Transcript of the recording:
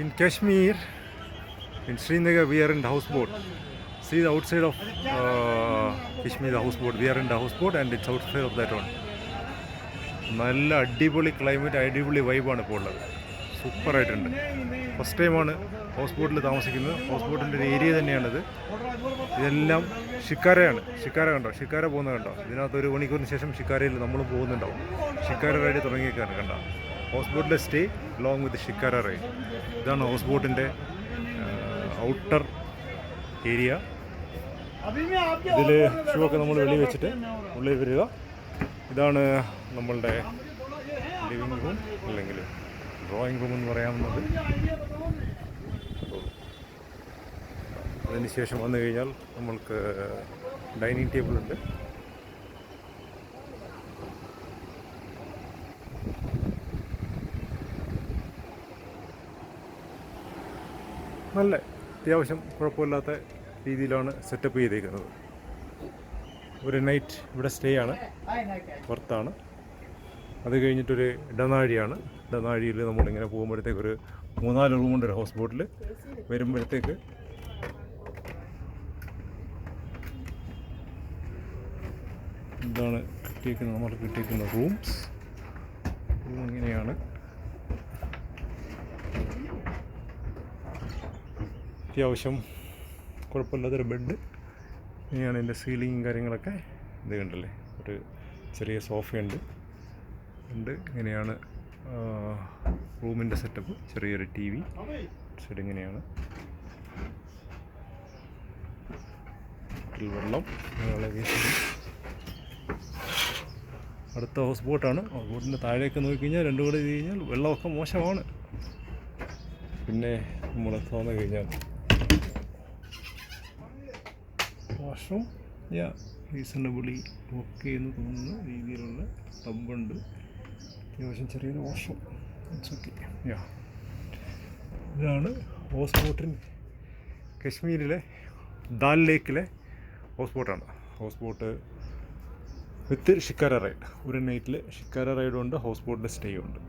In Kashmir, in Srinagar, we are in the houseboat. See the outside of Kashmir, the houseboat. We are in the houseboat and it's outside of that one. നല്ല അടിപൊളി climate, അടിപൊളി വൈബാണ് ഇപ്പോൾ ഉള്ളത്. സൂപ്പറായിട്ടുണ്ട്. First ടൈമാണ് house ബോട്ടിൽ താമസിക്കുന്നത്. House ബോട്ടിൻ്റെ ഒരു ഏരിയ തന്നെയാണിത്. ഇതെല്ലാം ഷിക്കാരയാണ്. ഷിക്കാര കണ്ടോ? ഷിക്കാര പോകുന്നത് കണ്ടോ? ഇതിനകത്ത് ഒരു മണിക്കൂറിന് ശേഷം ഷിക്കാരയിൽ നമ്മൾ പോകുന്നുണ്ടാവും. ഷിക്കാര റൈഡ് തുടങ്ങിയേക്കാണ് കണ്ടോ? ഹൗസ് ബോട്ടിലെ stay long with shikara ride. ഇതാണ് ഹൗസ് ബോട്ടിൻ്റെ ഔട്ടർ ഏരിയ. ഇതിൽ ഷൂ ഒക്കെ നമ്മൾ വെളിയിൽ വെച്ചിട്ട് ഉള്ളിൽ വരിക. ഇതാണ് നമ്മളുടെ ലിവിങ് റൂം അല്ലെങ്കിൽ ഡ്രോയിങ് റൂം എന്ന് പറയാവുന്നത്. അതിന് ശേഷം വന്നു കഴിഞ്ഞാൽ നമ്മൾക്ക് ഡൈനിങ് ടേബിളുണ്ട്. നല്ല അത്യാവശ്യം കുഴപ്പമില്ലാത്ത രീതിയിലാണ് സെറ്റപ്പ് ചെയ്തേക്കുന്നത്. ഒരു നൈറ്റ് ഇവിടെ സ്റ്റേ ആണ്, പുറത്താണ്. അത് കഴിഞ്ഞിട്ടൊരു ഇടനാഴിയാണ്. ഇടനാഴിയിൽ നമ്മളിങ്ങനെ പോകുമ്പോഴത്തേക്ക് ഒരു 3-4 റൂമുണ്ട് ഒരു ഹൗസ് ബോട്ടിൽ. വരുമ്പോഴത്തേക്ക് ഇതാണ് കിട്ടിയിരിക്കുന്നത്, നമ്മൾ കിട്ടിയിരിക്കുന്ന റൂംസ്. ഇങ്ങനെയാണ്. അത്യാവശ്യം കുഴപ്പമില്ലാത്തൊരു ബെഡ്. ഇങ്ങനെയാണ് എൻ്റെ സീലിങ്ങും കാര്യങ്ങളൊക്കെ. ഇത് കണ്ടല്ലേ, ഒരു ചെറിയ സോഫയുണ്ട്. ഇങ്ങനെയാണ് റൂമിൻ്റെ സെറ്റപ്പ്. ചെറിയൊരു ടി വി സൈഡ്. ഇങ്ങനെയാണ് വെള്ളം. അടുത്ത ഹൗസ് ബോട്ടാണ്. ഹൗസ് ബോട്ടിൻ്റെ താഴേക്ക് നോക്കിക്കഴിഞ്ഞാൽ രണ്ടും കൂടെ ചെയ്ത് കഴിഞ്ഞാൽ വെള്ളമൊക്കെ മോശമാണ്. പിന്നെ നമ്മൾ തോന്നു കഴിഞ്ഞാൽ വാഷ്റൂം റീസണബിളി ഓക്കെ എന്ന് തോന്നുന്ന രീതിയിലുള്ള ടബുണ്ട്. അത്യാവശ്യം ചെറിയൊരു വാഷ്റൂം. It's okay. ഇതാണ് ഹൗസ് ബോട്ടിൻ കശ്മീരിലെ ദാൽ ലേക്കിലെ ഹൗസ് ബോട്ടാണ്. ഹൗസ് ബോട്ട് വിത്ത് ഷിക്കാര റൈഡ്. ഒരു നൈറ്റിൽ ഷിക്കാര റൈഡും ഉണ്ട്, ഹൗസ് ബോട്ടിൽ സ്റ്റേ ഉണ്ട്.